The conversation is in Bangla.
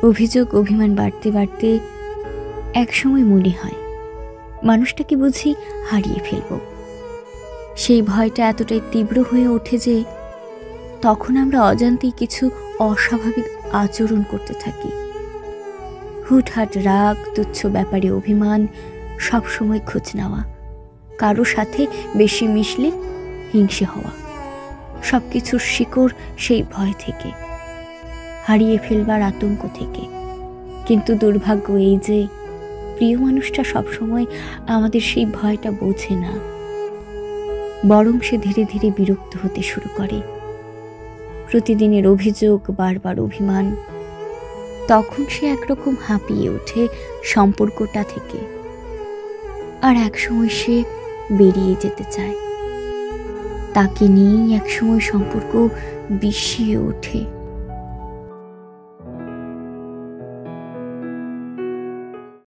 অভিযোগ অভিমান বাড়তে বাড়তে একসময় মনে হয় মানুষটাকে বুঝি হারিয়ে ফেলব। সেই ভয়টা এতটাই তীব্র হয়ে ওঠে যে তখন আমরা অজান্তেই কিছু অস্বাভাবিক আচরণ করতে থাকি। হুটহাট রাগ, তুচ্ছ ব্যাপারে অভিমান, সবসময় খোঁজ নেওয়া, কারো সাথে বেশি মিশলে হিংসে হওয়া, সবকিছুর শিকড় সেই ভয় থেকে, হারিয়ে ফেলবার আতঙ্ক থেকে। কিন্তু দুর্ভাগ্য এই যে প্রিয় মানুষটা সবসময় আমাদের সেই ভয়টা বোঝে না, বরং সে ধীরে ধীরে বিরক্ত হতে শুরু করে। প্রতিদিনের অভিযোগ, বারবার অভিমান, তখন সে একরকম হাঁপিয়ে ওঠে সম্পর্কটা থেকে, আর একসময় সে বেরিয়ে যেতে চায়। তাকে নিয়েই একসময় সম্পর্ক বিষিয়ে ওঠে।